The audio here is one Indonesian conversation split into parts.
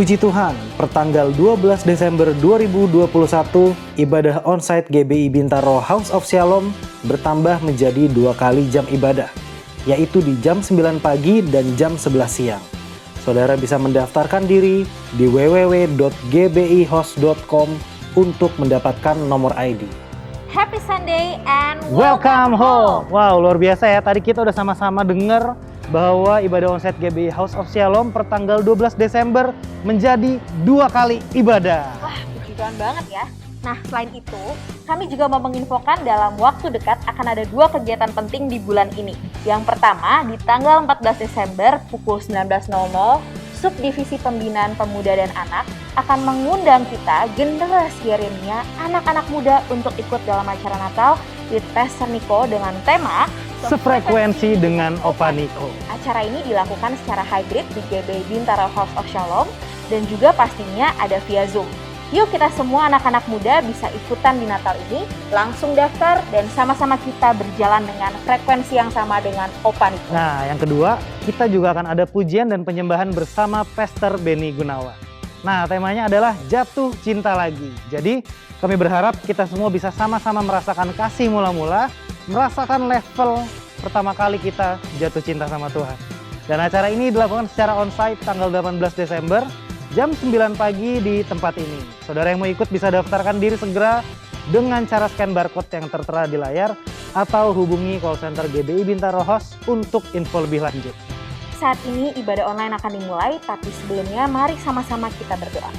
Puji Tuhan, pertanggal 12 Desember 2021, ibadah onsite GBI Bintaro House of Shalom bertambah menjadi 2 kali jam ibadah, yaitu di jam 9 pagi dan jam 11 siang. Saudara bisa mendaftarkan diri di www.gbihost.com untuk mendapatkan nomor ID. Happy Sunday and Welcome home. Wow, luar biasa ya. Tadi kita udah sama-sama dengar bahwa ibadah onsite GBI House of Shalom pertanggal 12 Desember menjadi 2 kali ibadah. Wah, puji Tuhan banget ya. Nah, selain itu, kami juga mau menginfokan dalam waktu dekat akan ada 2 kegiatan penting di bulan ini. Yang pertama, di tanggal 14 Desember pukul 19.00, Subdivisi Pembinaan Pemuda dan Anak akan mengundang kita, generasi Yeremia, anak-anak muda untuk ikut dalam acara Natal with Pastor Niko dengan tema Sefrekuensi dengan Opa Niko. Acara ini dilakukan secara hybrid di GBI Bintaro House of Shalom dan juga pastinya ada via Zoom. Yuk kita semua anak-anak muda bisa ikutan di Natal ini, langsung daftar dan sama-sama kita berjalan dengan frekuensi yang sama dengan Opa Niko. Nah, yang kedua, kita juga akan ada pujian dan penyembahan bersama Pastor Benny Gunawan. Nah, temanya adalah Jatuh Cinta Lagi. Jadi, kami berharap kita semua bisa sama-sama merasakan kasih mula-mula, merasakan level pertama kali kita jatuh cinta sama Tuhan. Dan acara ini dilakukan secara onsite tanggal 18 Desember, jam 9 pagi di tempat ini. Saudara yang mau ikut bisa daftarkan diri segera dengan cara scan barcode yang tertera di layar atau hubungi call center GBI Bintaro Host untuk info lebih lanjut. Saat ini ibadah online akan dimulai, tapi sebelumnya mari sama-sama kita berdoa.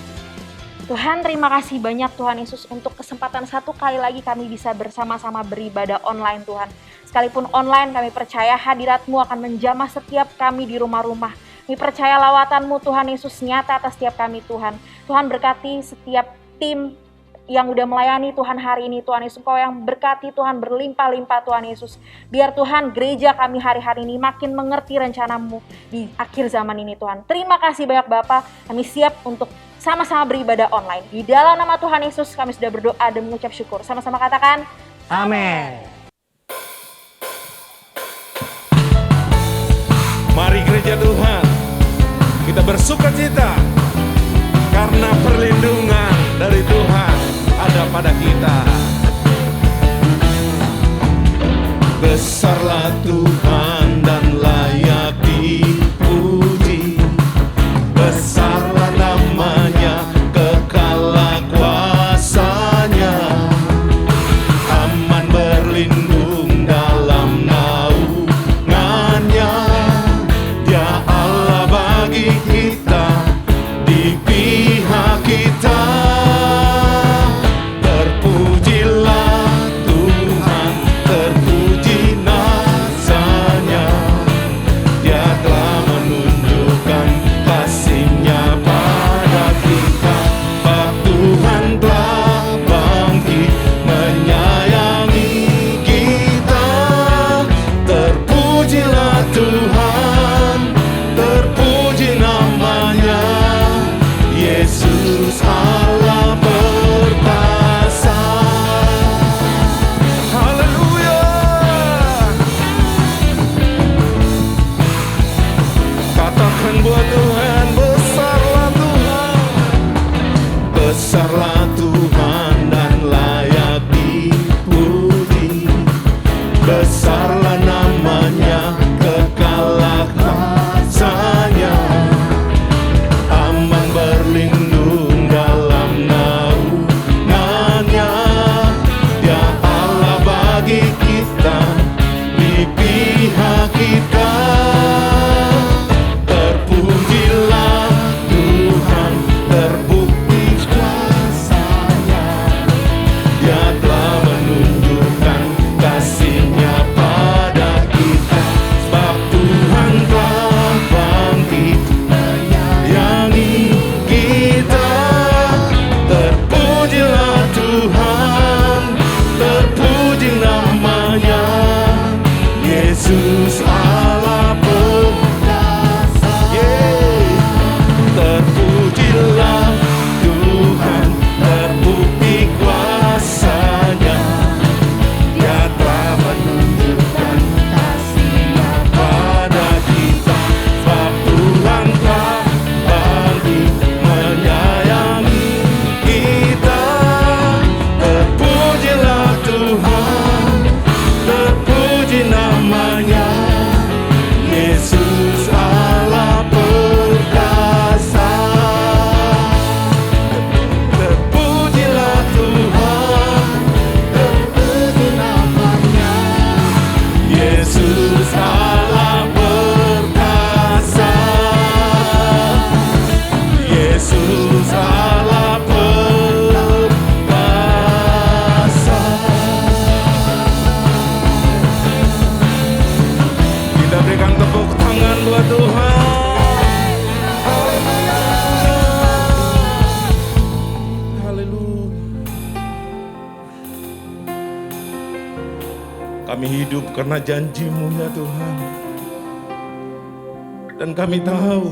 Tuhan, terima kasih banyak Tuhan Yesus untuk kesempatan satu kali lagi kami bisa bersama-sama beribadah online Tuhan. Sekalipun online kami percaya hadirat-Mu akan menjamah setiap kami di rumah-rumah. Kami percaya lawatan-Mu Tuhan Yesus nyata atas setiap kami Tuhan. Tuhan berkati setiap tim yang udah melayani Tuhan hari ini Tuhan Yesus. Engkau yang berkati Tuhan berlimpah-limpah Tuhan Yesus. Biar Tuhan gereja kami hari-hari ini makin mengerti rencana-Mu di akhir zaman ini Tuhan. Terima kasih banyak Bapa. Kami siap untuk sama-sama beribadah online. Di dalam nama Tuhan Yesus kami sudah berdoa dan mengucap syukur. Sama-sama katakan Amin. Mari gereja Tuhan, kita bersukacita karena perlindungan dari Tuhan ada pada kita. Besarlah Tuhan dan layak dipuji, besarlah namanya, kekallah kuasanya, aman berlindung dalam naungannya. Dia Allah bagi kita, di pihak kita, terpuji Kami hidup karena janji-Mu ya Tuhan. Dan kami tahu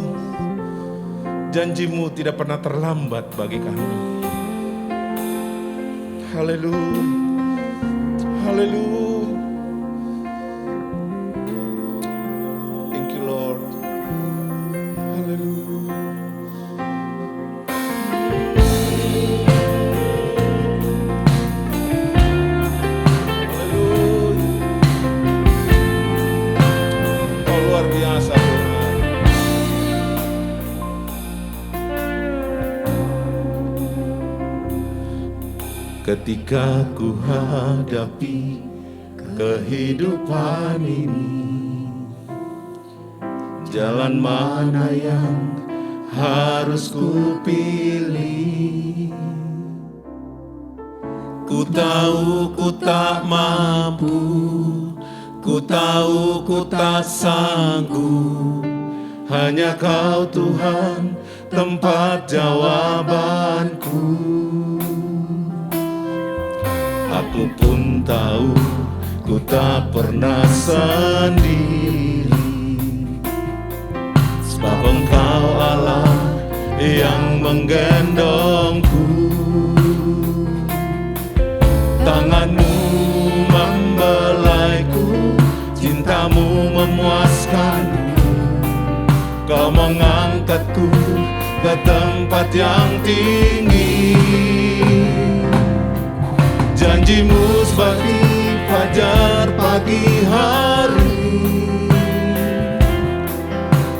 janji-Mu tidak pernah terlambat bagi kami. Haleluya. Haleluya. Thank you Lord. Haleluya. Luar biasa Tuhan. Ketika ku hadapi kehidupan ini, jalan mana yang harus ku pilih? Ku tahu ku tak mampu, ku tahu ku tak sanggup, hanya Kau Tuhan tempat jawabanku. Aku pun tahu ku tak pernah sendiri, sebab Engkau Allah yang menggendongku. Tangan-Mu membelaiku, cinta-Mu memuaskanku. Kau mengangkatku ke tempat yang tinggi. Janji-Mu seperti fajar pagi hari,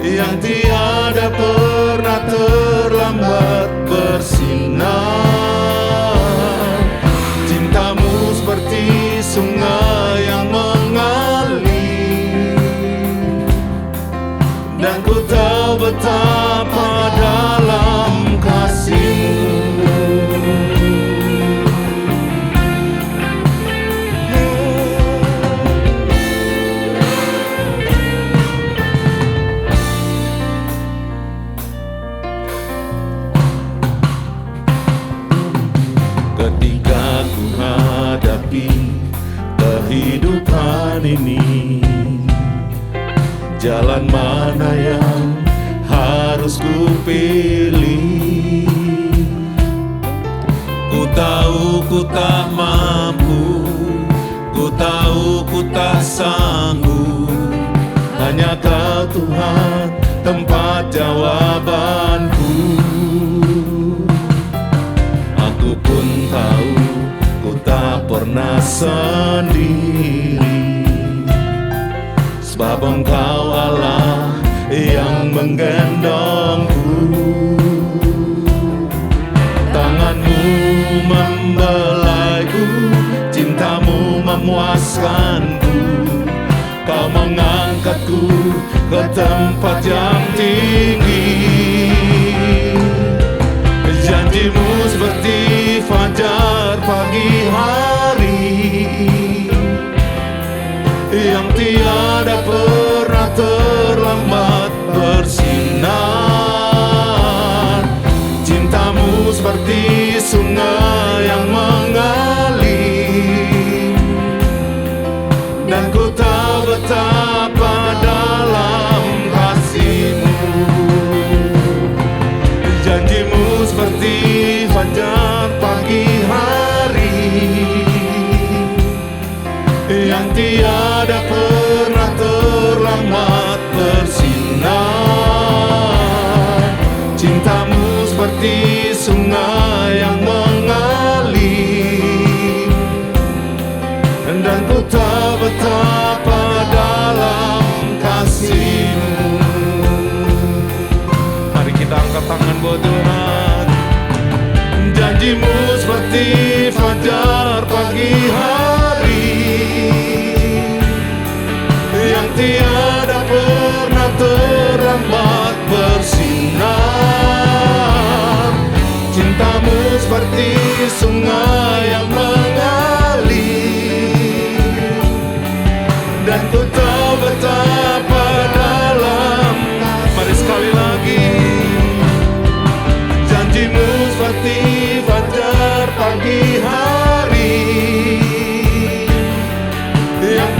yang tiada pernah terlambat bersinar. Cinta-Mu seperti sungai yang mengalir, dan ku tahu betapa dalam kasih-Mu. Ketika ku hadapi kehidupan ini, jalan mana yang harus ku pilih? Ku tahu ku tak mampu, ku tahu ku tak sanggup, hanya Kau Tuhan tempat jawabanku. Aku pun tahu ku tak pernah sendiri, sebab Engkau Allah yang menggendongku. Tangan-Mu membelaiku, cinta-Mu memuaskanku. Kau mengangkatku ke tempat yang tinggi. Janji-Mu seperti fajar pagi hari, yang tiada pernah terlambat bersinar. Cinta-Mu seperti sungai yang mengalir, dan ku tahu betapa dalam kasih-Mu. Janji-Mu seperti fajar pagi hari, yang tiada pernah terlambat bersinar. Cinta-Mu seperti sungai yang mengalir, dan ku tahu betapa dalam kasih-Mu. Mari kita angkat tangan buat Tuhan. Janji-Mu seperti fajar pagi hari, yang tiada pernah terlambat bersinar. Cinta-Mu seperti sungai yang mengalir, dan ku tahu betapa dalam. Mari sekali lagi. Janji-Mu seperti fajar pagi hari, yang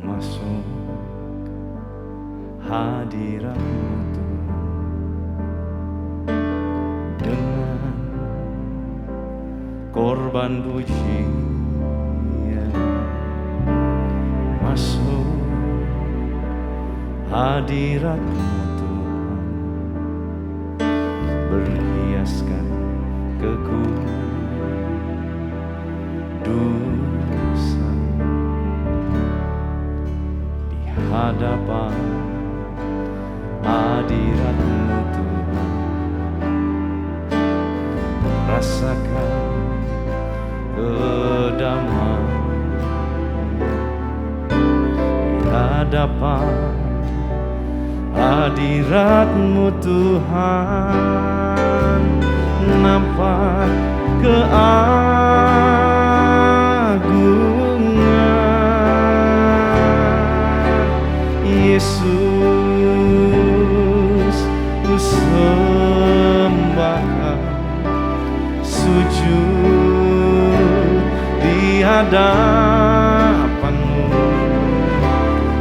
masuk hadirat-Mu Tuhan, dengan korban pujian masuk hadirat-Mu Tuhan, berhiaskan kekudusan di hadapan hadirat-Mu Tuhan. Rasakan kedamaian di hadapan hadirat-Mu Tuhan. Nampak keagungan Yesus, ku sembahkan, sujud di hadapan-Mu.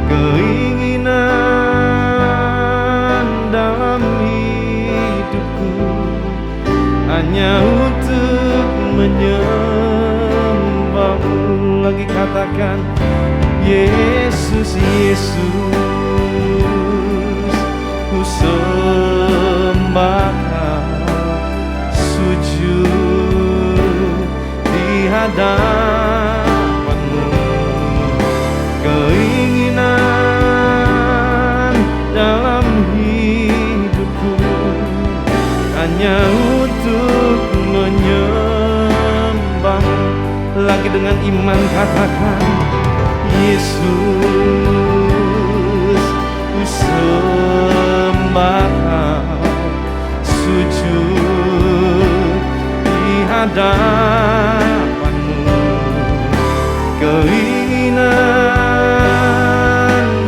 Keinginan dalam hidupku hanya untuk menyembah-Mu. Lagi katakan, Yesus, Yesus, ku sembahkan, sujud di hadapan-Mu. Keinginan dalam hidupku hanya untuk menyembah-Mu. Lagi dengan iman katakan, Yesus, ku sembahkan, sujud di hadapan-Mu. Keinginan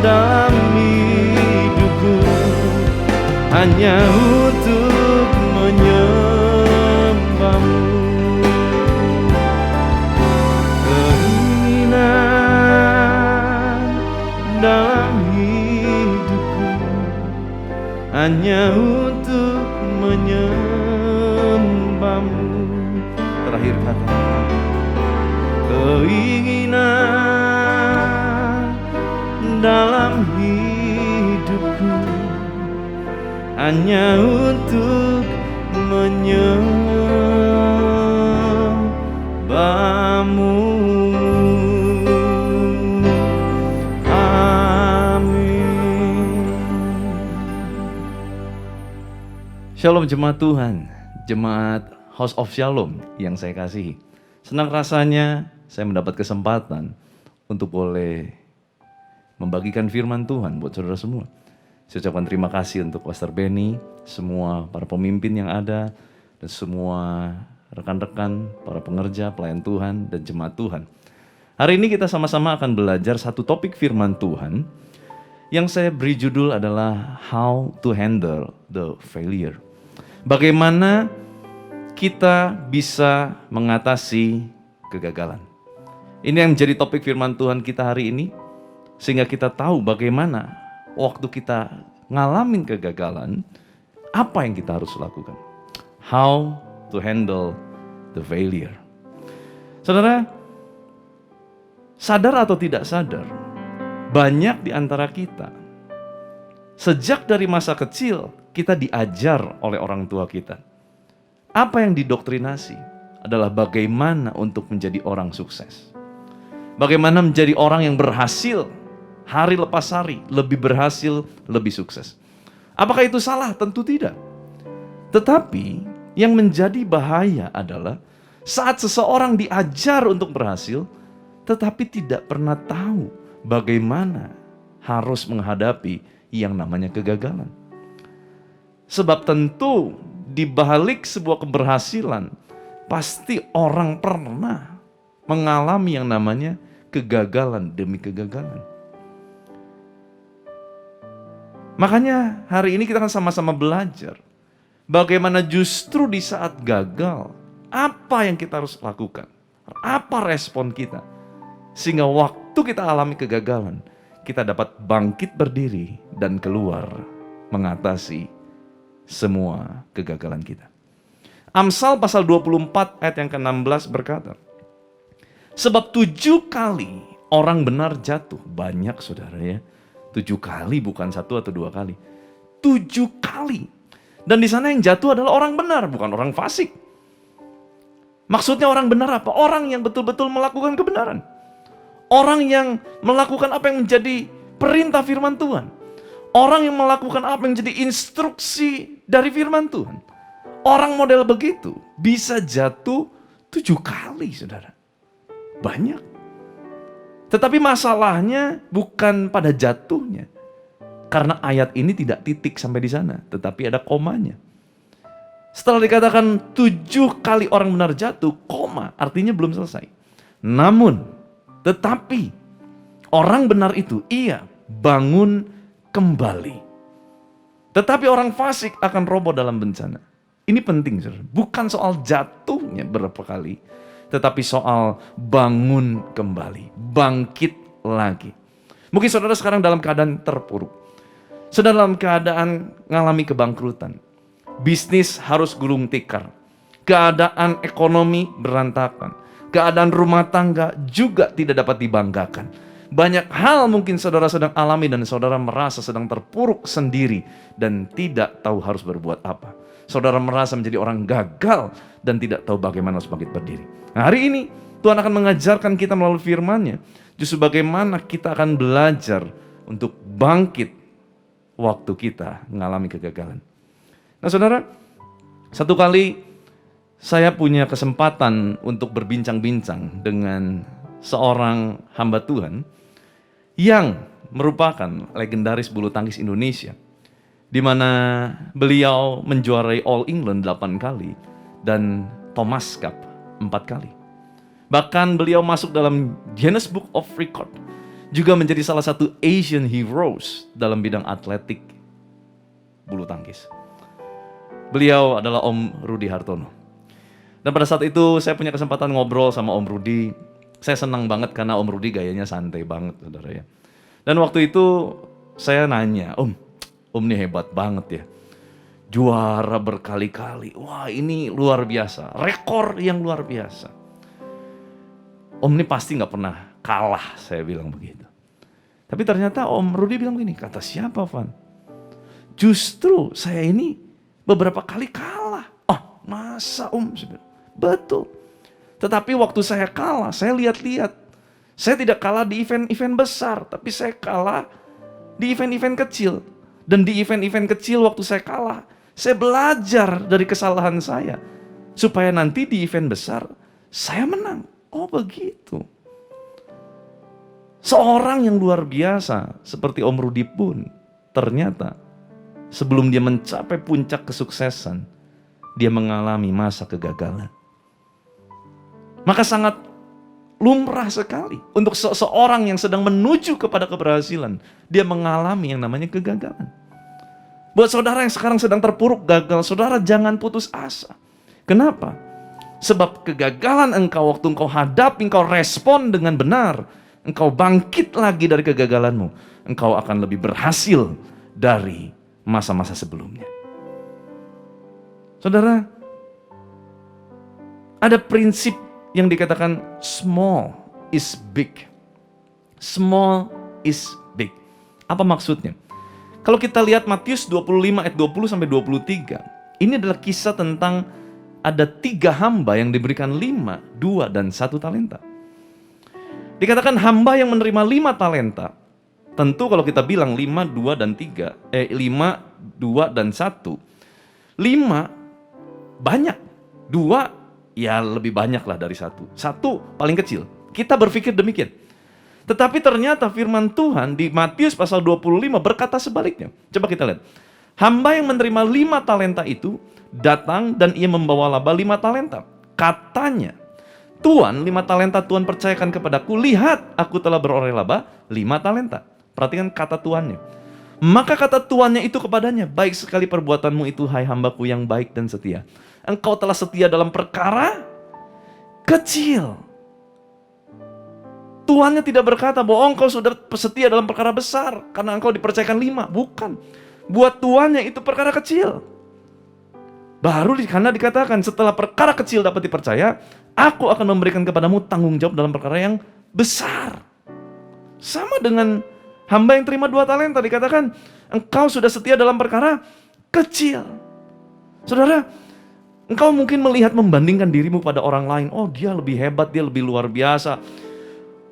dalam hidupku hanya untuk menyembah-Mu. Keinginan dalam hidupku hanya untuk menyembah-Mu. Terakhir kata, keinginan dalam hidupku hanya untuk menyembah-Mu. Shalom jemaat Tuhan, jemaat House of Shalom yang saya kasihi. Senang rasanya saya mendapat kesempatan untuk boleh membagikan firman Tuhan buat saudara semua. Saya ucapkan terima kasih untuk Pastor Benny, semua para pemimpin yang ada, dan semua rekan-rekan, para pengerja, pelayan Tuhan, dan jemaat Tuhan. Hari ini kita sama-sama akan belajar satu topik firman Tuhan yang saya beri judul adalah How to Handle the Failure. Bagaimana kita bisa mengatasi kegagalan. Ini yang menjadi topik firman Tuhan kita hari ini, sehingga kita tahu bagaimana waktu kita ngalamin kegagalan, apa yang kita harus lakukan. How to handle the failure. Saudara, sadar atau tidak sadar, banyak di antara kita, sejak dari masa kecil, kita diajar oleh orang tua kita. Apa yang didoktrinasi adalah bagaimana untuk menjadi orang sukses. Bagaimana menjadi orang yang berhasil, hari lepas hari, lebih berhasil, lebih sukses. Apakah itu salah? Tentu tidak. Tetapi yang menjadi bahaya adalah saat seseorang diajar untuk berhasil, tetapi tidak pernah tahu bagaimana harus menghadapi yang namanya kegagalan. Sebab tentu di balik sebuah keberhasilan, pasti orang pernah mengalami yang namanya kegagalan demi kegagalan. Makanya hari ini kita akan sama-sama belajar bagaimana justru di saat gagal, apa yang kita harus lakukan, apa respon kita, sehingga waktu kita alami kegagalan, kita dapat bangkit berdiri dan keluar mengatasi semua kegagalan kita. Amsal pasal 24 ayat yang ke-16 berkata, sebab 7 kali orang benar jatuh. Banyak saudara ya. 7 kali, bukan 1 atau 2 kali. 7 kali. Dan di sana yang jatuh adalah orang benar, bukan orang fasik. Maksudnya orang benar apa? Orang yang betul-betul melakukan kebenaran. Orang yang melakukan apa yang menjadi perintah firman Tuhan. Orang yang melakukan apa yang menjadi instruksi dari firman Tuhan. Orang model begitu bisa jatuh 7 kali, saudara. Banyak. Tetapi masalahnya bukan pada jatuhnya. Karena ayat ini tidak titik sampai di sana, tetapi ada komanya. Setelah dikatakan 7 kali orang benar jatuh, koma, artinya belum selesai. Namun, tetapi orang benar itu, ia bangun kembali. Tetapi orang fasik akan roboh dalam bencana. Ini penting, saudara. Bukan soal jatuhnya berapa kali, tetapi soal bangun kembali, bangkit lagi. Mungkin saudara sekarang dalam keadaan terpuruk. Saudara dalam keadaan mengalami kebangkrutan. Bisnis harus gulung tikar. Keadaan ekonomi berantakan. Keadaan rumah tangga juga tidak dapat dibanggakan. Banyak hal mungkin saudara sedang alami dan saudara merasa sedang terpuruk sendiri dan tidak tahu harus berbuat apa. Saudara merasa menjadi orang gagal dan tidak tahu bagaimana harus bangkit berdiri. Nah, hari ini Tuhan akan mengajarkan kita melalui firman-Nya justru bagaimana kita akan belajar untuk bangkit waktu kita mengalami kegagalan. Nah, saudara, satu kali saya punya kesempatan untuk berbincang-bincang dengan seorang hamba Tuhan yang merupakan legendaris bulu tangkis Indonesia, di mana beliau menjuarai All England 8 kali dan Thomas Cup 4 kali. Bahkan beliau masuk dalam Guinness Book of Record, juga menjadi salah satu Asian Heroes dalam bidang atletik bulu tangkis. Beliau adalah Om Rudi Hartono. Dan pada saat itu saya punya kesempatan ngobrol sama Om Rudi. Saya senang banget karena Om Rudi gayanya santai banget, saudara ya. Dan waktu itu saya nanya, Om ini hebat banget ya. Juara berkali-kali. Wah, ini luar biasa. Rekor yang luar biasa. Om ini pasti nggak pernah kalah, saya bilang begitu. Tapi ternyata Om Rudi bilang begini, kata siapa, Van? Justru saya ini beberapa kali kalah. Oh, masa Om? Betul. Tetapi waktu saya kalah, saya lihat-lihat. Saya tidak kalah di event-event besar, tapi saya kalah di event-event kecil. Dan di event-event kecil waktu saya kalah, saya belajar dari kesalahan saya. Supaya nanti di event besar, saya menang. Oh begitu. Seorang yang luar biasa seperti Om Rudi pun ternyata sebelum dia mencapai puncak kesuksesan, dia mengalami masa kegagalan. Maka sangat lumrah sekali untuk seseorang yang sedang menuju kepada keberhasilan, dia mengalami yang namanya kegagalan. Buat saudara yang sekarang sedang terpuruk gagal, saudara jangan putus asa. Kenapa? Sebab kegagalan engkau waktu engkau hadapi, engkau respon dengan benar, engkau bangkit lagi dari kegagalanmu, engkau akan lebih berhasil dari masa-masa sebelumnya. Saudara, ada prinsip yang dikatakan small is big. Small is big. Apa maksudnya? Kalau kita lihat Matius 25 ayat 20 sampai 23, ini adalah kisah tentang ada 3 hamba yang diberikan 5, 2, dan 1 talenta. Dikatakan hamba yang menerima 5 talenta, tentu kalau kita bilang 5, 2, dan 3, 5, 2, dan 1. 5 banyak, 2 ya lebih banyak lah dari 1. 1 paling kecil. Kita berpikir demikian. Tetapi ternyata firman Tuhan di Matius pasal 25 berkata sebaliknya. Coba kita lihat. Hamba yang menerima 5 talenta itu datang dan ia membawa laba 5 talenta. Katanya, Tuan, 5 talenta Tuhan percayakan kepadaku. Lihat, aku telah beroleh laba 5 talenta. Perhatikan kata tuannya. Maka kata tuannya itu kepadanya, baik sekali perbuatanmu itu, hai hambaku yang baik dan setia. Engkau telah setia dalam perkara kecil. tuannya tidak berkata bahwa engkau sudah setia dalam perkara besar karena engkau dipercayakan 5. Bukan. Buat tuannya itu perkara kecil. Baru karena dikatakan setelah perkara kecil dapat dipercaya, aku akan memberikan kepadamu tanggung jawab dalam perkara yang besar. Sama dengan hamba yang terima 2 talenta, dikatakan engkau sudah setia dalam perkara kecil. Saudara, engkau mungkin melihat membandingkan dirimu pada orang lain. Oh, dia lebih hebat, dia lebih luar biasa,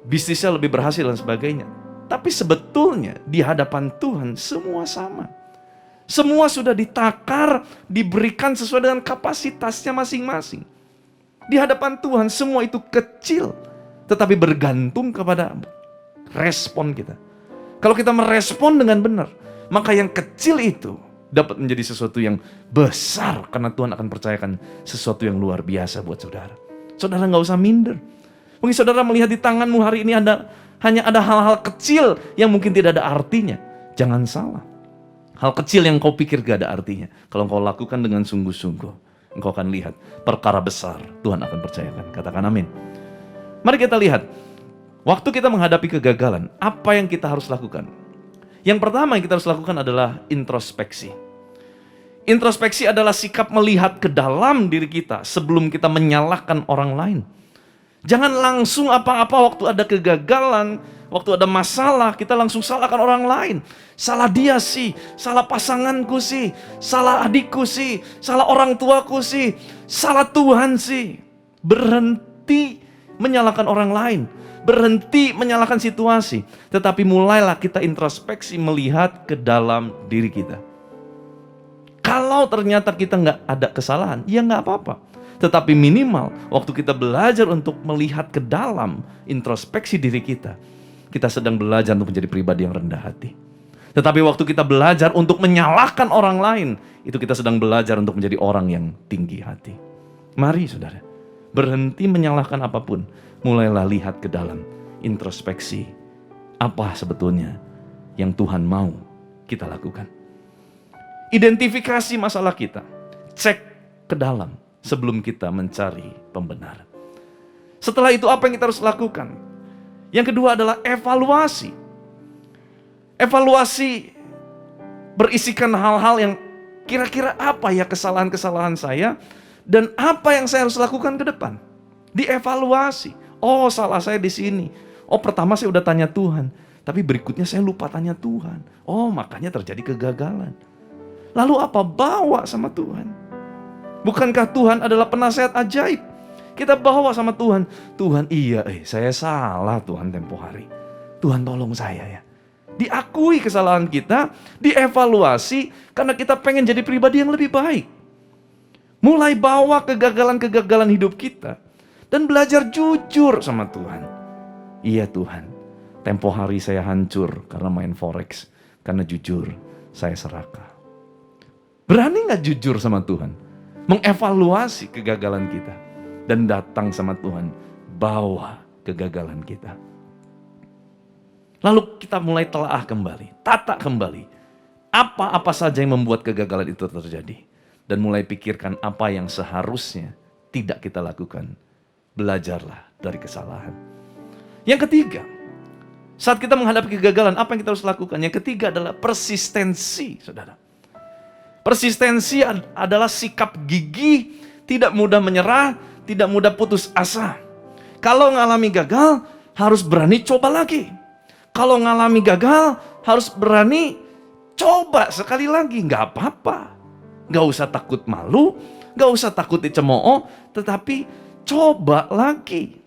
bisnisnya lebih berhasil dan sebagainya. Tapi sebetulnya di hadapan Tuhan semua sama. Semua sudah ditakar, diberikan sesuai dengan kapasitasnya masing-masing. Di hadapan Tuhan semua itu kecil, tetapi bergantung kepada respon kita. Kalau kita merespon dengan benar, maka yang kecil itu dapat menjadi sesuatu yang besar karena Tuhan akan percayakan sesuatu yang luar biasa buat saudara. Saudara nggak usah minder. Mungkin saudara melihat di tanganmu hari ini hanya ada hal-hal kecil yang mungkin tidak ada artinya. Jangan salah. Hal kecil yang kau pikir gak ada artinya, kalau kau lakukan dengan sungguh-sungguh, engkau akan lihat perkara besar Tuhan akan percayakan. Katakan amin. Mari kita lihat, waktu kita menghadapi kegagalan, apa yang kita harus lakukan? Yang pertama yang kita harus lakukan adalah introspeksi. Introspeksi adalah sikap melihat ke dalam diri kita sebelum kita menyalahkan orang lain. Jangan langsung apa-apa waktu ada kegagalan, waktu ada masalah, kita langsung salahkan orang lain. Salah dia sih, salah pasanganku sih, salah adikku sih, salah orang tuaku sih, salah Tuhan sih. Berhenti menyalahkan orang lain, berhenti menyalahkan situasi. Tetapi mulailah kita introspeksi melihat ke dalam diri kita. Kalau ternyata kita nggak ada kesalahan, ya nggak apa-apa. Tetapi minimal waktu kita belajar untuk melihat ke dalam introspeksi diri kita sedang belajar untuk menjadi pribadi yang rendah hati. Tetapi waktu kita belajar untuk menyalahkan orang lain, itu kita sedang belajar untuk menjadi orang yang tinggi hati. Mari saudara, berhenti menyalahkan apapun. Mulailah lihat ke dalam introspeksi. Apa sebetulnya yang Tuhan mau kita lakukan. Identifikasi masalah kita. Cek ke dalam sebelum kita mencari pembenaran. Setelah itu apa yang kita harus lakukan? Yang kedua adalah evaluasi. Evaluasi berisikan hal-hal yang kira-kira apa ya kesalahan-kesalahan saya dan apa yang saya harus lakukan ke depan. Dievaluasi. Oh, salah saya di sini. Oh, pertama saya udah tanya Tuhan, tapi berikutnya saya lupa tanya Tuhan. Oh, makanya terjadi kegagalan. Lalu apa? Bawa sama Tuhan. Bukankah Tuhan adalah penasehat ajaib? Kita bawa sama Tuhan. Tuhan, iya, saya salah Tuhan tempo hari. Tuhan tolong saya ya. Diakui kesalahan kita, dievaluasi karena kita pengen jadi pribadi yang lebih baik. Mulai bawa kegagalan-kegagalan hidup kita dan belajar jujur sama Tuhan. Iya Tuhan, tempo hari saya hancur karena main forex. Karena jujur, saya serakah. Berani gak jujur sama Tuhan? Mengevaluasi kegagalan kita. Dan datang sama Tuhan, bawa kegagalan kita. Lalu kita mulai telaah kembali, tata kembali. Apa-apa saja yang membuat kegagalan itu terjadi. Dan mulai pikirkan apa yang seharusnya tidak kita lakukan. Belajarlah dari kesalahan. Yang ketiga, saat kita menghadapi kegagalan, apa yang kita harus lakukan? Yang ketiga adalah persistensi, saudara. Persistensi adalah sikap gigih, tidak mudah menyerah, tidak mudah putus asa. Kalau ngalami gagal, harus berani coba lagi. Kalau ngalami gagal, harus berani coba sekali lagi. Gak apa-apa. Gak usah takut malu, gak usah takut dicemooh, tetapi coba lagi.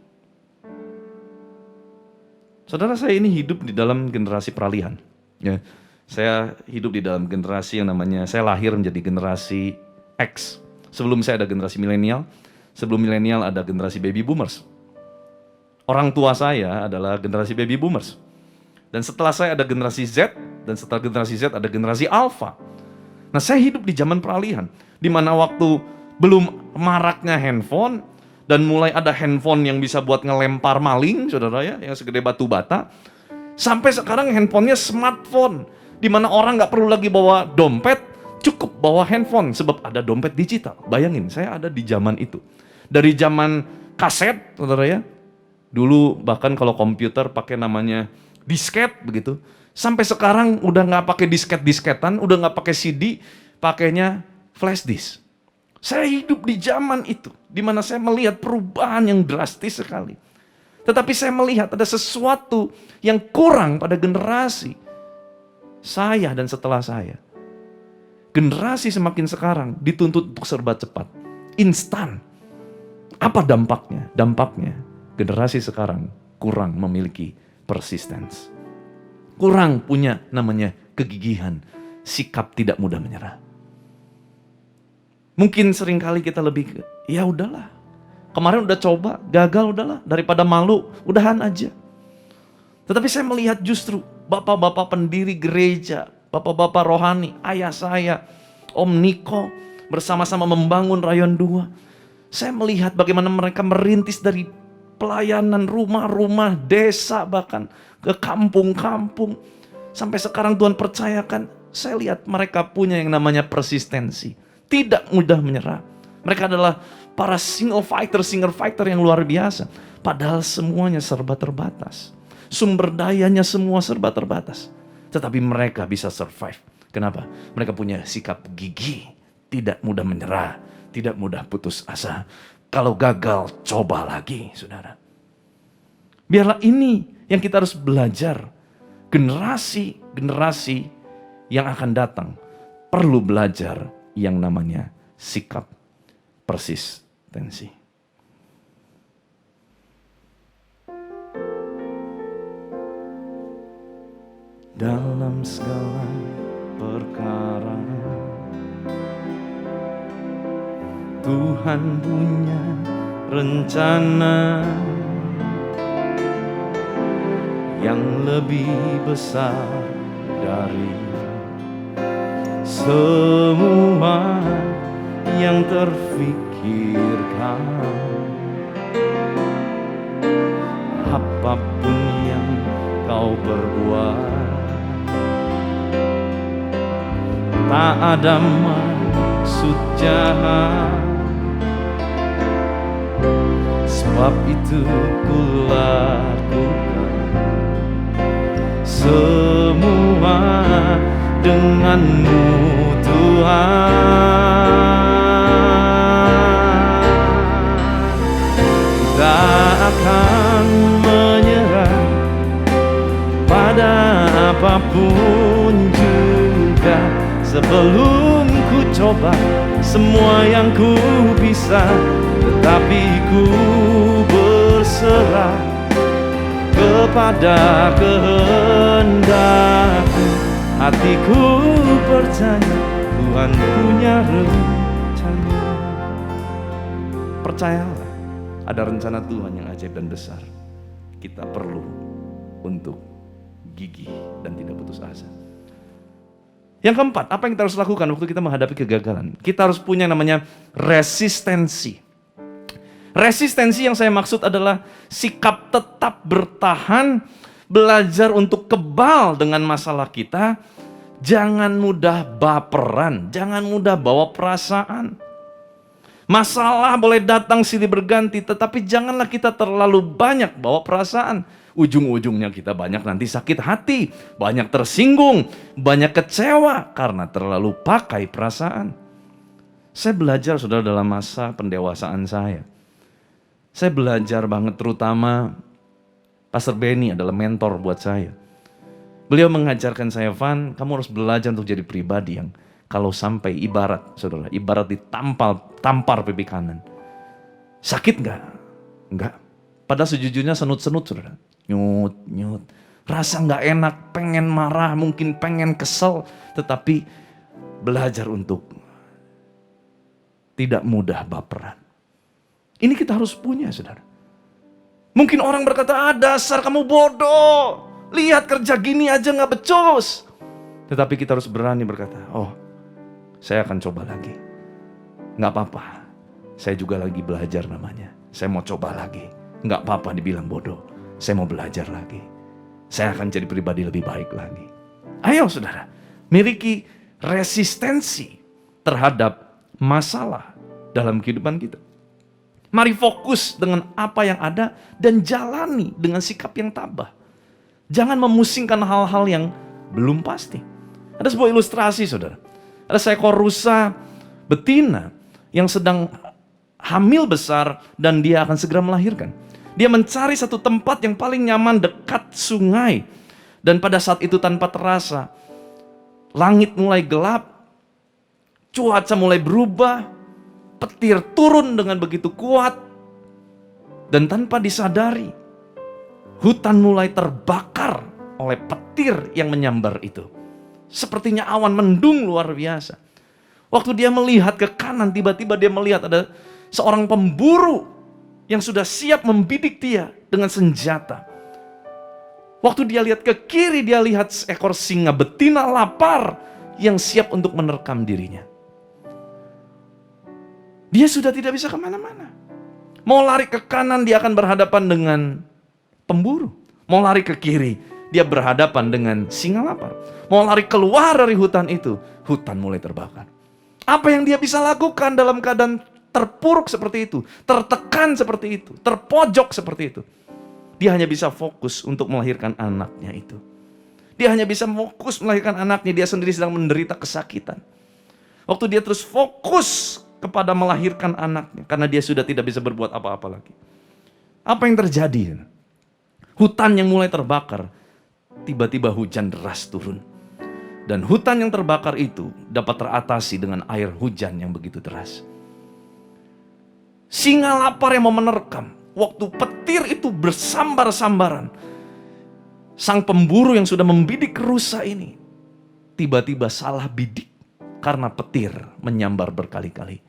Saudara, saya ini hidup di dalam generasi peralihan. Ya, saya hidup di dalam generasi yang namanya, saya lahir menjadi generasi X. Sebelum saya ada generasi milenial, sebelum milenial ada generasi baby boomers. Orang tua saya adalah generasi baby boomers. Dan setelah saya ada generasi Z, dan setelah generasi Z ada generasi Alpha. Nah, saya hidup di zaman peralihan, di mana waktu belum maraknya handphone, dan mulai ada handphone yang bisa buat ngelempar maling, saudara ya, yang segede batu bata. Sampai sekarang handphonenya smartphone, di mana orang nggak perlu lagi bawa dompet, cukup bawa handphone, sebab ada dompet digital. Bayangin, saya ada di zaman itu. Dari zaman kaset, saudara ya, Dulu bahkan kalau komputer pakai namanya disket begitu. Sampai sekarang udah nggak pakai disket-disketan, udah nggak pakai CD, pakainya flash disk. Saya hidup di zaman itu, di mana saya melihat perubahan yang drastis sekali. Tetapi saya melihat ada sesuatu yang kurang pada generasi saya dan setelah saya. Generasi semakin sekarang dituntut untuk serba cepat, instan. Apa dampaknya? Dampaknya generasi sekarang kurang memiliki persistence. Kurang punya namanya kegigihan, sikap tidak mudah menyerah. Mungkin seringkali kita lebih, ya udahlah. Kemarin udah coba, gagal udahlah. Daripada malu, udahan aja. Tetapi saya melihat justru bapak-bapak pendiri gereja, bapak-bapak rohani, ayah saya, Om Niko, bersama-sama membangun Rayon 2. Saya melihat bagaimana mereka merintis dari pelayanan rumah-rumah, desa bahkan ke kampung-kampung. Sampai sekarang Tuhan percayakan, saya lihat mereka punya yang namanya persistensi. Tidak mudah menyerah. Mereka adalah para singer fighter yang luar biasa. Padahal semuanya serba terbatas. Sumber dayanya semua serba terbatas. Tetapi mereka bisa survive. Kenapa? Mereka punya sikap gigih. Tidak mudah menyerah. Tidak mudah putus asa. Kalau gagal, coba lagi, saudara. Biarlah ini yang kita harus belajar. Generasi yang akan datang perlu belajar yang namanya sikap persistensi. Dalam segala perkara Tuhan punya rencana yang lebih besar dari semua yang terfikirkan. Apapun yang kau perbuat, tak ada maksud jahat. Sebab itu ku lakukan semua denganmu Tuhan. Tak akan menyerah pada apapun juga. Sebelum ku coba semua yang ku bisa, tetapi ku berserah kepada kehendak-Mu. Hatiku percaya Tuhan punya rencana. Percayalah, ada rencana Tuhan yang ajaib dan besar. Kita perlu untuk gigih dan tidak putus asa. Yang keempat, apa yang kita harus lakukan waktu kita menghadapi kegagalan? Kita harus punya namanya resistensi. Resistensi yang saya maksud adalah sikap tetap bertahan, belajar untuk kebal dengan masalah kita, jangan mudah baperan, jangan mudah bawa perasaan. Masalah boleh datang silih berganti, tetapi janganlah kita terlalu banyak bawa perasaan. Ujung-ujungnya kita banyak nanti sakit hati, banyak tersinggung, banyak kecewa karena terlalu pakai perasaan. Saya belajar, saudara, dalam masa pendewasaan saya. Saya belajar banget, terutama Pastor Benny adalah mentor buat saya. Beliau mengajarkan saya, Van, kamu harus belajar untuk jadi pribadi yang kalau sampai ibarat, saudara, ibarat tampar pipi kanan. Sakit nggak? Nggak. Padahal sejujurnya senut-senut, saudara. Nyut. Rasa nggak enak, pengen marah, mungkin pengen kesel. Tetapi belajar untuk tidak mudah baperan. Ini kita harus punya, saudara. Mungkin orang berkata, dasar kamu bodoh. Lihat kerja gini aja nggak becus. Tetapi kita harus berani berkata, oh, saya akan coba lagi. Nggak apa-apa, saya juga lagi belajar namanya. Saya mau coba lagi. Nggak apa-apa dibilang bodoh. Saya mau belajar lagi. Saya akan jadi pribadi lebih baik lagi. Ayo, saudara, miliki resistensi terhadap masalah dalam kehidupan kita. Mari fokus dengan apa yang ada dan jalani dengan sikap yang tabah. Jangan memusingkan hal-hal yang belum pasti. Ada sebuah ilustrasi, saudara. Ada seekor rusa betina yang sedang hamil besar dan dia akan segera melahirkan. Dia mencari satu tempat yang paling nyaman dekat sungai. Dan pada saat itu tanpa terasa, langit mulai gelap, cuaca mulai berubah, petir turun dengan begitu kuat, dan tanpa disadari, hutan mulai terbakar oleh petir yang menyambar itu. Sepertinya awan mendung luar biasa. Waktu dia melihat ke kanan, tiba-tiba dia melihat ada seorang pemburu yang sudah siap membidik dia dengan senjata. Waktu dia lihat ke kiri, dia lihat seekor singa betina lapar yang siap untuk menerkam dirinya. Dia sudah tidak bisa kemana-mana. Mau lari ke kanan, dia akan berhadapan dengan pemburu. Mau lari ke kiri, dia berhadapan dengan singa lapar. Mau lari keluar dari hutan itu, hutan mulai terbakar. Apa yang dia bisa lakukan dalam keadaan terpuruk seperti itu, tertekan seperti itu, terpojok seperti itu? Dia hanya bisa fokus untuk melahirkan anaknya itu. Dia hanya bisa fokus melahirkan anaknya, dia sendiri sedang menderita kesakitan. Waktu dia terus fokus kepada melahirkan anaknya, karena dia sudah tidak bisa berbuat apa-apa lagi. Apa yang terjadi? Hutan yang mulai terbakar, tiba-tiba hujan deras turun. Dan hutan yang terbakar itu dapat teratasi dengan air hujan yang begitu deras. Singa lapar yang mau menerkam. Waktu petir itu bersambar-sambaran, sang pemburu yang sudah membidik rusa ini tiba-tiba salah bidik karena petir menyambar berkali-kali.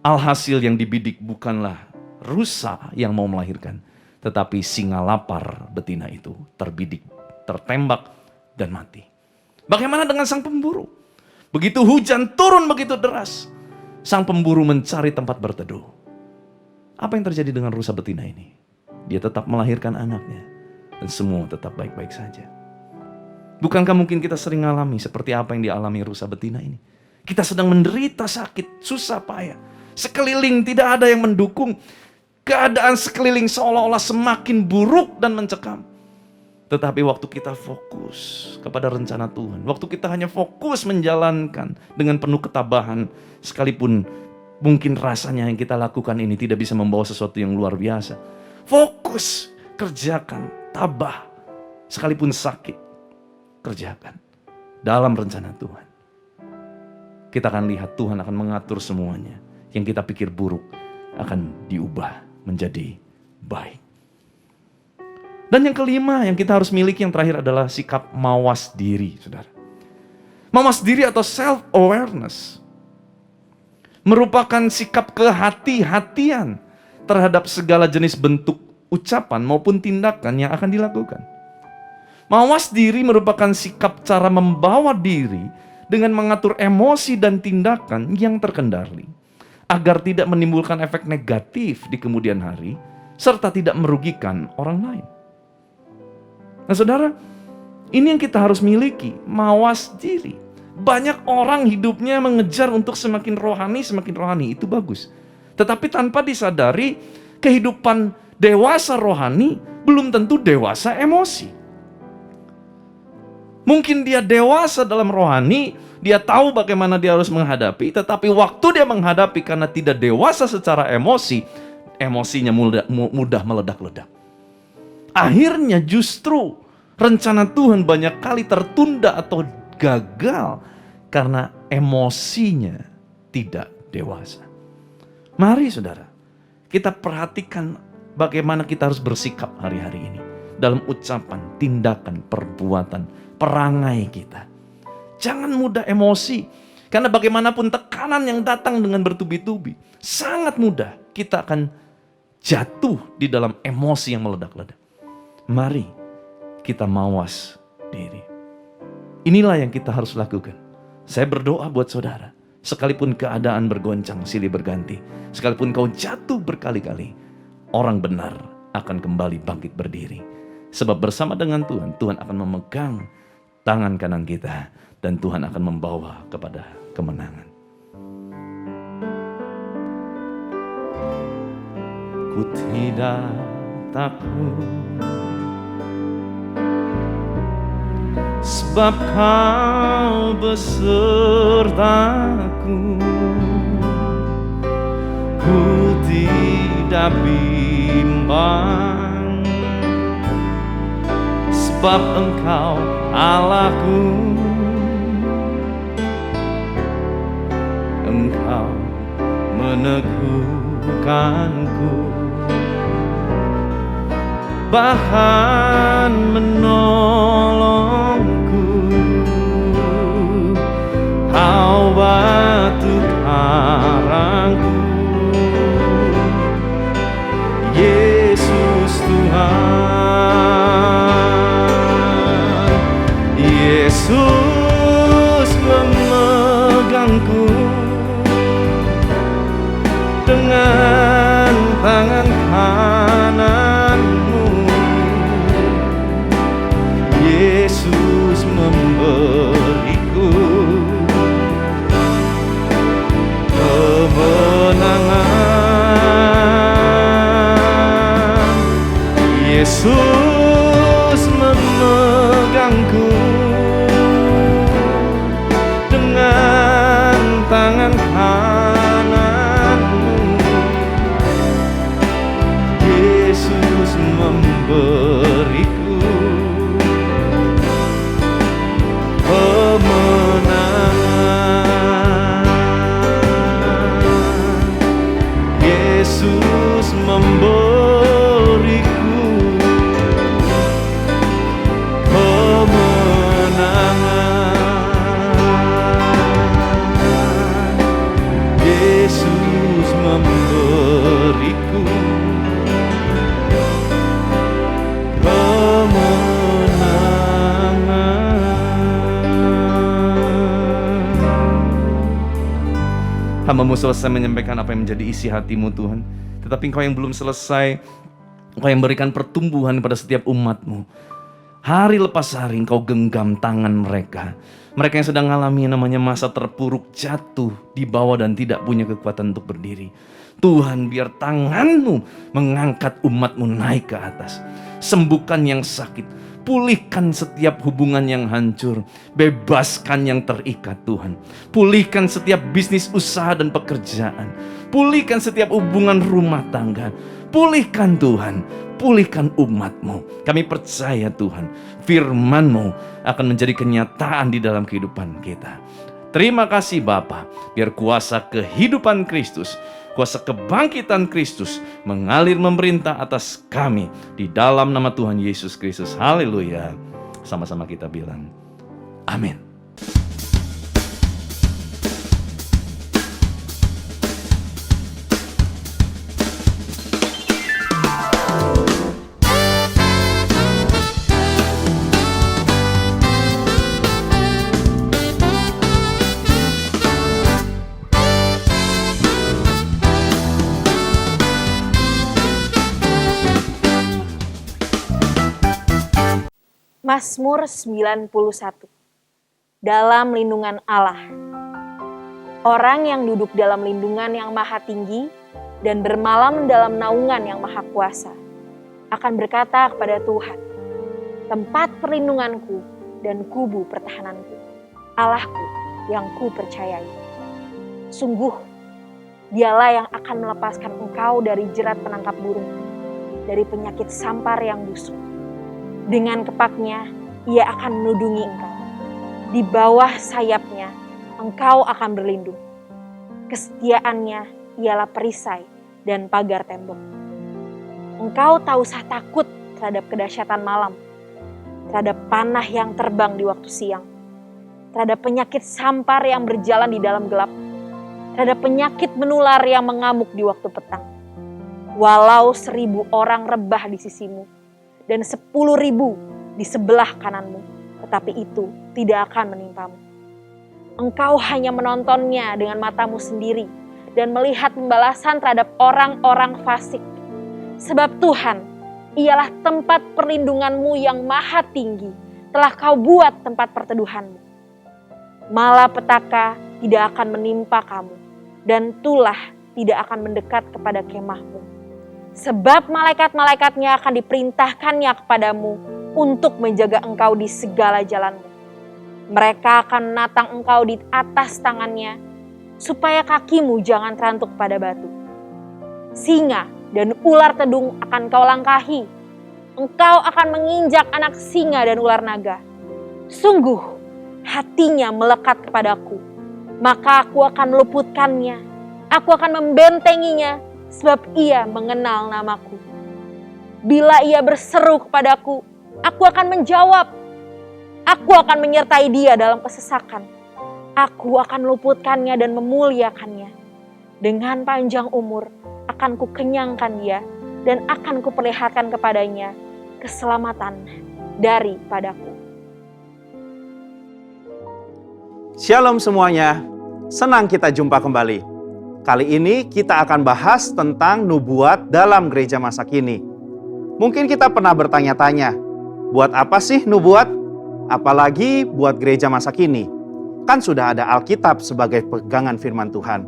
Alhasil yang dibidik bukanlah rusa yang mau melahirkan, tetapi singa lapar betina itu terbidik, tertembak, dan mati. Bagaimana dengan sang pemburu? Begitu hujan turun begitu deras, sang pemburu mencari tempat berteduh. Apa yang terjadi dengan rusa betina ini? Dia tetap melahirkan anaknya dan semua tetap baik-baik saja. Bukankah mungkin kita sering mengalami seperti apa yang dialami rusa betina ini? Kita sedang menderita sakit, susah payah. Sekeliling tidak ada yang mendukung. Keadaan sekeliling seolah-olah semakin buruk dan mencekam. Tetapi waktu kita fokus kepada rencana Tuhan, waktu kita hanya fokus menjalankan dengan penuh ketabahan, sekalipun mungkin rasanya yang kita lakukan ini tidak bisa membawa sesuatu yang luar biasa. Fokus, kerjakan, tabah. Sekalipun sakit, kerjakan. Dalam rencana Tuhan. Kita akan lihat Tuhan akan mengatur semuanya. Yang kita pikir buruk akan diubah menjadi baik. Dan yang kelima yang kita harus miliki yang terakhir adalah sikap mawas diri, saudara. Mawas diri atau self-awareness merupakan sikap kehati-hatian terhadap segala jenis bentuk ucapan maupun tindakan yang akan dilakukan. Mawas diri merupakan sikap cara membawa diri dengan mengatur emosi dan tindakan yang terkendali, agar tidak menimbulkan efek negatif di kemudian hari, serta tidak merugikan orang lain. Nah saudara, ini yang kita harus miliki, mawas diri. Banyak orang hidupnya mengejar untuk semakin rohani, itu bagus. Tetapi tanpa disadari, kehidupan dewasa rohani belum tentu dewasa emosi. Mungkin dia dewasa dalam rohani, dia tahu bagaimana dia harus menghadapi, tetapi waktu dia menghadapi karena tidak dewasa secara emosi, emosinya mudah meledak-ledak. Akhirnya justru rencana Tuhan banyak kali tertunda atau gagal karena emosinya tidak dewasa. Mari saudara, kita perhatikan bagaimana kita harus bersikap hari-hari ini. Dalam ucapan, tindakan, perbuatan, perangai kita. Jangan mudah emosi. Karena bagaimanapun tekanan yang datang dengan bertubi-tubi, sangat mudah kita akan jatuh di dalam emosi yang meledak-ledak. Mari kita mawas diri. Inilah yang kita harus lakukan. Saya berdoa buat saudara. Sekalipun keadaan bergoncang silih berganti, sekalipun kau jatuh berkali-kali, orang benar akan kembali bangkit berdiri. Sebab bersama dengan Tuhan, Tuhan akan memegang tangan kanan kita dan Tuhan akan membawa kepada kemenangan. ku tidak takut, sebab Kau besertaku. Ku tidak bimbang, sebab Engkau Allahku. Engkau meneguhkanku, bahkan menolongku. Kau batu karangku, Yesus Tuhan. Yesus memegangku dengan tangan kananmu. Yesus memberiku kemenangan. Yesus memegangku dengan tangan kananmu. Yesus memberiku kemenangan. Yesus memberiku kemenangan. Yesus memberiku kemenangan. Hamba-Mu selesai menyampaikan apa yang menjadi isi hati-Mu Tuhan, tetapi Engkau yang belum selesai, Engkau yang berikan pertumbuhan pada setiap umat-Mu. Hari lepas hari Engkau genggam tangan mereka. Mereka yang sedang mengalami namanya masa terpuruk, jatuh di bawah dan tidak punya kekuatan untuk berdiri. Tuhan, biar tangan-Mu mengangkat umat-Mu naik ke atas. Sembuhkan yang sakit, pulihkan setiap hubungan yang hancur, bebaskan yang terikat Tuhan. Pulihkan setiap bisnis, usaha dan pekerjaan. Pulihkan setiap hubungan rumah tangga. Pulihkan Tuhan, pulihkan umat-Mu. Kami percaya Tuhan, firman-Mu akan menjadi kenyataan di dalam kehidupan kita. Terima kasih Bapa, biar kuasa kehidupan Kristus, kuasa kebangkitan Kristus mengalir memerintah atas kami di dalam nama Tuhan Yesus Kristus. Haleluya. Sama-sama kita bilang amin. Mazmur 91. Dalam lindungan Allah. Orang yang duduk dalam lindungan yang maha tinggi dan bermalam dalam naungan yang maha kuasa akan berkata kepada Tuhan, tempat perlindunganku dan kubu pertahananku, Allahku yang ku percayai. Sungguh, Dialah yang akan melepaskan engkau dari jerat penangkap burung, dari penyakit sampar yang busuk. Dengan kepaknya, Ia akan menudungi engkau. Di bawah sayapnya, engkau akan berlindung. Kesetiaannya ialah perisai dan pagar tembok. Engkau tak usah takut terhadap kedahsyatan malam, terhadap panah yang terbang di waktu siang, terhadap penyakit sampar yang berjalan di dalam gelap, terhadap penyakit menular yang mengamuk di waktu petang. Walau 1.000 orang rebah di sisimu, dan 10.000 di sebelah kananmu, tetapi itu tidak akan menimpamu. Engkau hanya menontonnya dengan matamu sendiri dan melihat pembalasan terhadap orang-orang fasik. Sebab Tuhan ialah tempat perlindunganmu yang maha tinggi, telah kau buat tempat perteduhanmu. Malapetaka tidak akan menimpa kamu, dan tulah tidak akan mendekat kepada kemahmu. Sebab malaikat-malaikatnya akan diperintahkannya kepadamu untuk menjaga engkau di segala jalanmu. Mereka akan menatang engkau di atas tangannya, supaya kakimu jangan terantuk pada batu. Singa dan ular tedung akan kau langkahi. Engkau akan menginjak anak singa dan ular naga. Sungguh, hatinya melekat kepadaku. Maka aku akan meluputkannya. Aku akan membentenginya, sebab ia mengenal namaku. Bila ia berseru kepadaku, aku akan menjawab. Aku akan menyertai dia dalam kesesakan. Aku akan meluputkannya dan memuliakannya. Dengan panjang umur akan kukenyangkan dia dan akan kuperlihatkan kepadanya keselamatan daripadaku. Shalom semuanya, senang kita jumpa kembali. Kali ini kita akan bahas tentang nubuat dalam gereja masa kini. Mungkin kita pernah bertanya-tanya, buat apa sih nubuat? Apalagi buat gereja masa kini. Kan sudah ada Alkitab sebagai pegangan firman Tuhan.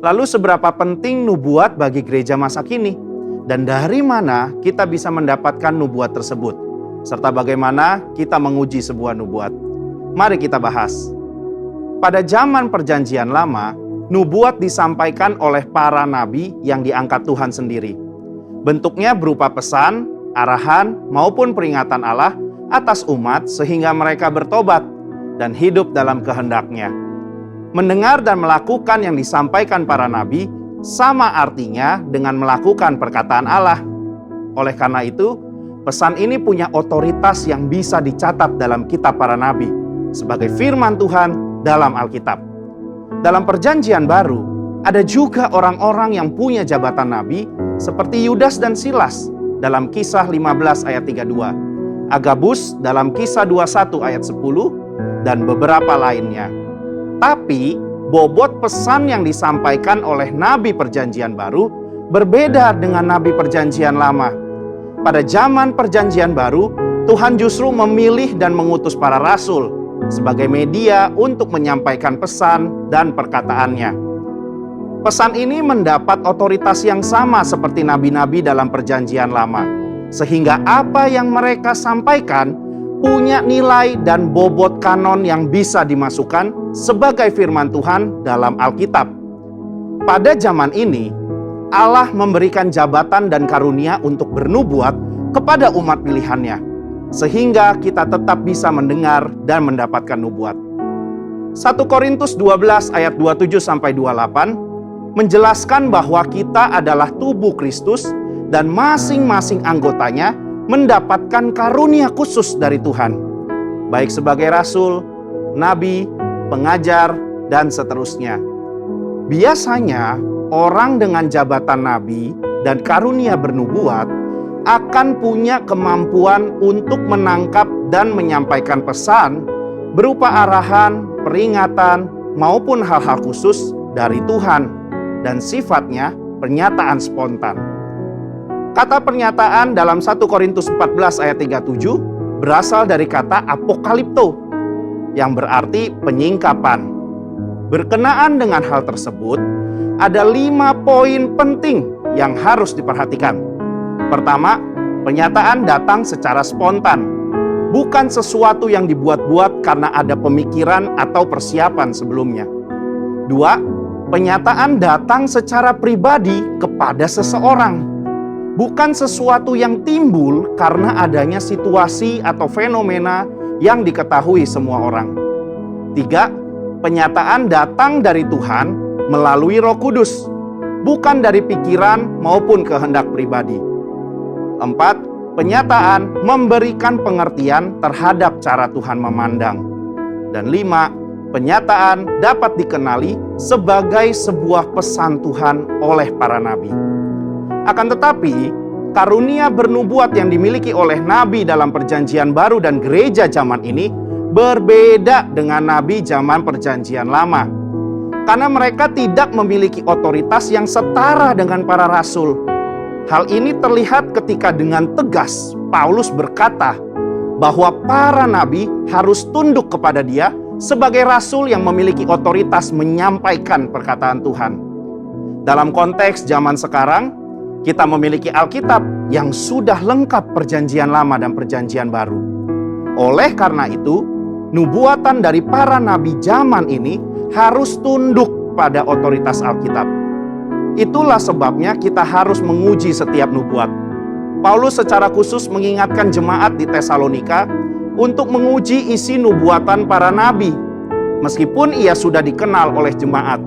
Lalu seberapa penting nubuat bagi gereja masa kini? Dan dari mana kita bisa mendapatkan nubuat tersebut? Serta bagaimana kita menguji sebuah nubuat? Mari kita bahas. Pada zaman Perjanjian Lama, nubuat disampaikan oleh para nabi yang diangkat Tuhan sendiri. Bentuknya berupa pesan, arahan, maupun peringatan Allah atas umat sehingga mereka bertobat dan hidup dalam kehendak-Nya. Mendengar dan melakukan yang disampaikan para nabi sama artinya dengan melakukan perkataan Allah. Oleh karena itu, pesan ini punya otoritas yang bisa dicatat dalam kitab para nabi sebagai firman Tuhan dalam Alkitab. Dalam Perjanjian Baru, ada juga orang-orang yang punya jabatan nabi seperti Yudas dan Silas dalam Kisah 15 ayat 32, Agabus dalam Kisah 21 ayat 10, dan beberapa lainnya. Tapi, bobot pesan yang disampaikan oleh nabi Perjanjian Baru berbeda dengan nabi Perjanjian Lama. Pada zaman Perjanjian Baru, Tuhan justru memilih dan mengutus para rasul sebagai media untuk menyampaikan pesan dan perkataannya. Pesan ini mendapat otoritas yang sama seperti nabi-nabi dalam Perjanjian Lama, sehingga apa yang mereka sampaikan punya nilai dan bobot kanon yang bisa dimasukkan sebagai firman Tuhan dalam Alkitab. Pada zaman ini, Allah memberikan jabatan dan karunia untuk bernubuat kepada umat pilihannya, sehingga kita tetap bisa mendengar dan mendapatkan nubuat. 1 Korintus 12 ayat 27-28 menjelaskan bahwa kita adalah tubuh Kristus dan masing-masing anggotanya mendapatkan karunia khusus dari Tuhan, baik sebagai rasul, nabi, pengajar, dan seterusnya. Biasanya orang dengan jabatan nabi dan karunia bernubuat akan punya kemampuan untuk menangkap dan menyampaikan pesan berupa arahan, peringatan, maupun hal-hal khusus dari Tuhan, dan sifatnya pernyataan spontan. Kata pernyataan dalam 1 Korintus 14 ayat 37 berasal dari kata apokalipto, yang berarti penyingkapan. Berkenaan dengan hal tersebut, ada 5 poin penting yang harus diperhatikan. Pertama, pernyataan datang secara spontan, bukan sesuatu yang dibuat-buat karena ada pemikiran atau persiapan sebelumnya. 2, pernyataan datang secara pribadi kepada seseorang, bukan sesuatu yang timbul karena adanya situasi atau fenomena yang diketahui semua orang. 3, penyataan datang dari Tuhan melalui Roh Kudus, bukan dari pikiran maupun kehendak pribadi. 4, penyataan memberikan pengertian terhadap cara Tuhan memandang. Dan 5, penyataan dapat dikenali sebagai sebuah pesan Tuhan oleh para nabi. Akan tetapi, karunia bernubuat yang dimiliki oleh nabi dalam Perjanjian Baru dan gereja zaman ini berbeda dengan nabi zaman Perjanjian Lama. Karena mereka tidak memiliki otoritas yang setara dengan para rasul. Hal ini terlihat ketika dengan tegas Paulus berkata bahwa para nabi harus tunduk kepada dia sebagai rasul yang memiliki otoritas menyampaikan perkataan Tuhan. Dalam konteks zaman sekarang, kita memiliki Alkitab yang sudah lengkap perjanjian lama dan perjanjian baru. Oleh karena itu, nubuatan dari para nabi zaman ini harus tunduk pada otoritas Alkitab. Itulah sebabnya kita harus menguji setiap nubuat. Paulus secara khusus mengingatkan jemaat di Tesalonika untuk menguji isi nubuatan para nabi, meskipun ia sudah dikenal oleh jemaat.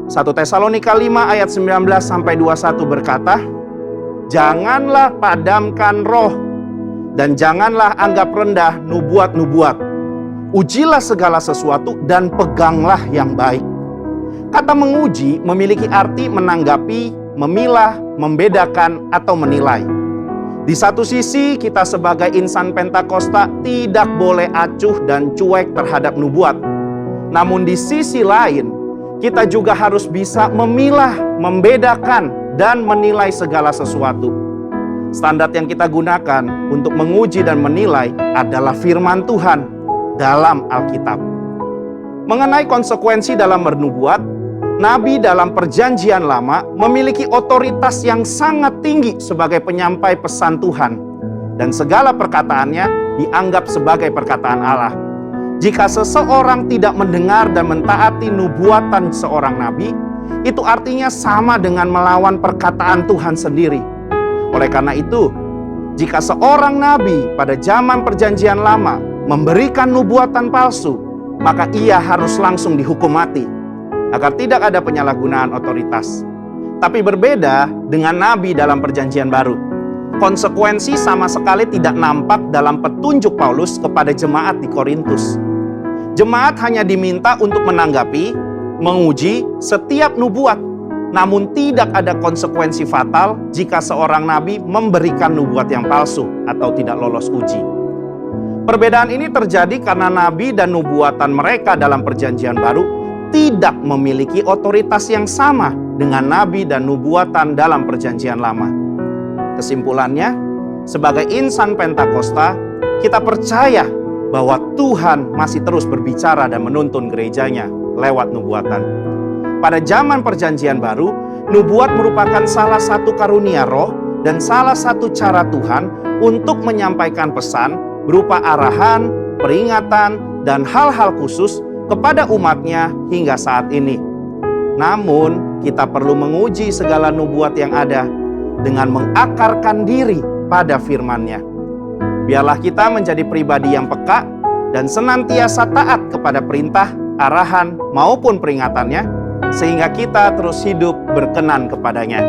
1 Tesalonika 5 ayat 19-21 berkata, "Janganlah padamkan roh, dan janganlah anggap rendah nubuat-nubuat. Ujilah segala sesuatu dan peganglah yang baik." Kata menguji memiliki arti menanggapi, memilah, membedakan, atau menilai. Di satu sisi, kita sebagai insan Pentakosta tidak boleh acuh dan cuek terhadap nubuat. Namun di sisi lain, kita juga harus bisa memilah, membedakan, dan menilai segala sesuatu. Standar yang kita gunakan untuk menguji dan menilai adalah firman Tuhan dalam Alkitab. Mengenai konsekuensi dalam bernubuat, nabi dalam perjanjian lama memiliki otoritas yang sangat tinggi sebagai penyampai pesan Tuhan, dan segala perkataannya dianggap sebagai perkataan Allah. Jika seseorang tidak mendengar dan mentaati nubuatan seorang nabi, itu artinya sama dengan melawan perkataan Tuhan sendiri. Oleh karena itu, jika seorang nabi pada zaman perjanjian lama memberikan nubuatan palsu, maka ia harus langsung dihukum mati, agar tidak ada penyalahgunaan otoritas. Tapi berbeda dengan nabi dalam perjanjian baru. Konsekuensi sama sekali tidak nampak dalam petunjuk Paulus kepada jemaat di Korintus. Jemaat hanya diminta untuk menanggapi, menguji setiap nubuat, namun tidak ada konsekuensi fatal jika seorang nabi memberikan nubuat yang palsu atau tidak lolos uji. Perbedaan ini terjadi karena nabi dan nubuatan mereka dalam perjanjian baru tidak memiliki otoritas yang sama dengan nabi dan nubuatan dalam perjanjian lama. Kesimpulannya, sebagai insan Pentakosta, kita percaya bahwa Tuhan masih terus berbicara dan menuntun gerejanya lewat nubuatan. Pada zaman perjanjian baru, nubuat merupakan salah satu karunia roh dan salah satu cara Tuhan untuk menyampaikan pesan berupa arahan, peringatan, dan hal-hal khusus kepada umatnya hingga saat ini. Namun, kita perlu menguji segala nubuat yang ada dengan mengakarkan diri pada firman-Nya. Biarlah kita menjadi pribadi yang peka dan senantiasa taat kepada perintah, arahan, maupun peringatannya, sehingga kita terus hidup berkenan kepadanya.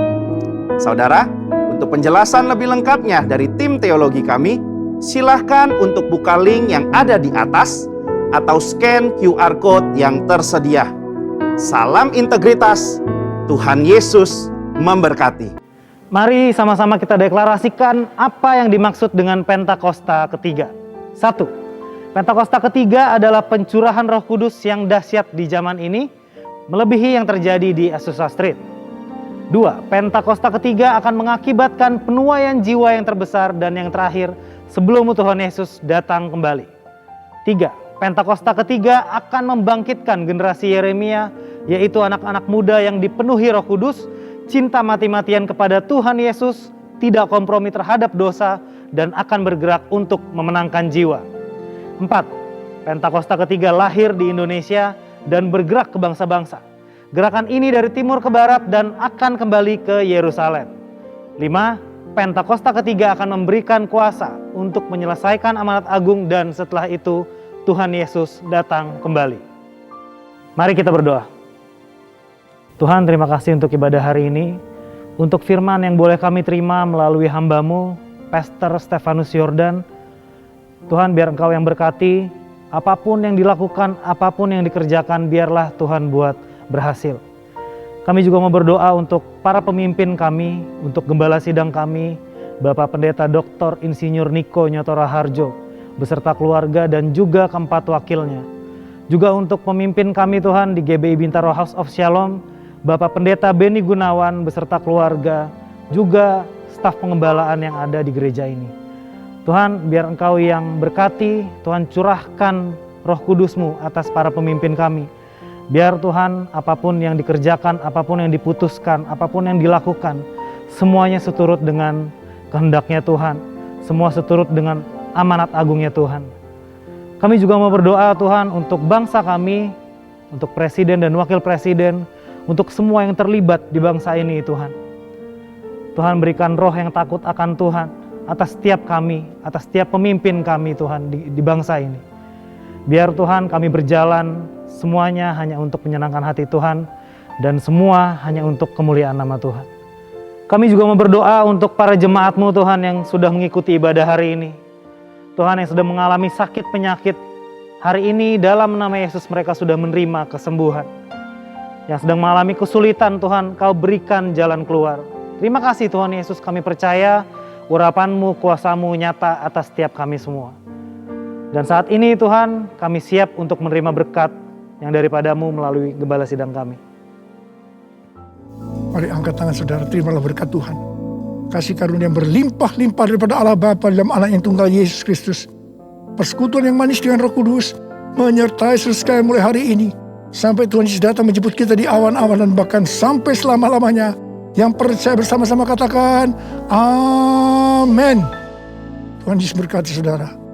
Saudara, untuk penjelasan lebih lengkapnya dari tim teologi kami, silahkan untuk buka link yang ada di atas atau scan QR Code yang tersedia. Salam integritas, Tuhan Yesus memberkati. Mari sama-sama kita deklarasikan apa yang dimaksud dengan Pentakosta ketiga. 1. Pentakosta ketiga adalah pencurahan Roh Kudus yang dahsyat di zaman ini, melebihi yang terjadi di Azusa Street. 2. Pentakosta ketiga akan mengakibatkan penuaian jiwa yang terbesar dan yang terakhir sebelum Tuhan Yesus datang kembali. 3. Pentakosta ketiga akan membangkitkan generasi Yeremia, yaitu anak-anak muda yang dipenuhi Roh Kudus, cinta mati-matian kepada Tuhan Yesus, tidak kompromi terhadap dosa, dan akan bergerak untuk memenangkan jiwa. 4. Pentakosta ketiga lahir di Indonesia dan bergerak ke bangsa-bangsa. Gerakan ini dari timur ke barat dan akan kembali ke Yerusalem. 5. Pentakosta ketiga akan memberikan kuasa untuk menyelesaikan amanat agung dan setelah itu Tuhan Yesus datang kembali. Mari kita berdoa. Tuhan, terima kasih untuk ibadah hari ini, untuk firman yang boleh kami terima melalui hamba-Mu, Pastor Stefanus Yordan. Tuhan, biar Engkau yang berkati, apapun yang dilakukan, apapun yang dikerjakan, biarlah Tuhan buat berhasil. Kami juga mau berdoa untuk para pemimpin kami, untuk gembala sidang kami, Bapak Pendeta Dr. Insinyur Niko Nyotora Harjo, beserta keluarga dan juga keempat wakilnya. Juga untuk pemimpin kami Tuhan di GBI Bintaro House of Shalom, Bapak Pendeta Beni Gunawan beserta keluarga, juga staf pengembalaan yang ada di gereja ini. Tuhan, biar Engkau yang berkati, Tuhan curahkan Roh Kudus-Mu atas para pemimpin kami. Biar Tuhan, apapun yang dikerjakan, apapun yang diputuskan, apapun yang dilakukan, semuanya seturut dengan kehendaknya Tuhan, semua seturut dengan amanat agungnya Tuhan. Kami juga mau berdoa Tuhan untuk bangsa kami, untuk presiden dan wakil presiden, untuk semua yang terlibat di bangsa ini Tuhan. Tuhan berikan roh yang takut akan Tuhan atas setiap kami, atas setiap pemimpin kami Tuhan di bangsa ini. Biar Tuhan kami berjalan semuanya hanya untuk menyenangkan hati Tuhan dan semua hanya untuk kemuliaan nama Tuhan. Kami juga mau berdoa untuk para jemaat-Mu Tuhan yang sudah mengikuti ibadah hari ini. Tuhan yang sudah mengalami sakit penyakit, hari ini dalam nama Yesus mereka sudah menerima kesembuhan. Yang sedang mengalami kesulitan Tuhan, Kau berikan jalan keluar. Terima kasih Tuhan Yesus, kami percaya urapan-Mu, kuasa-Mu nyata atas setiap kami semua. Dan saat ini Tuhan, kami siap untuk menerima berkat yang daripada-Mu melalui gembala sidang kami. Mari angkat tangan saudara, terimalah berkat Tuhan. Kasih karunia yang berlimpah-limpah daripada Allah Bapa dalam Anak yang tunggal Yesus Kristus. Persekutuan yang manis dengan Roh Kudus menyertai saudara sekalian mulai hari ini. Sampai Tuhan Yesus datang menjemput kita di awan-awan dan bahkan sampai selama-lamanya. Yang percaya bersama-sama katakan, Amin. Tuhan Yesus berkati saudara.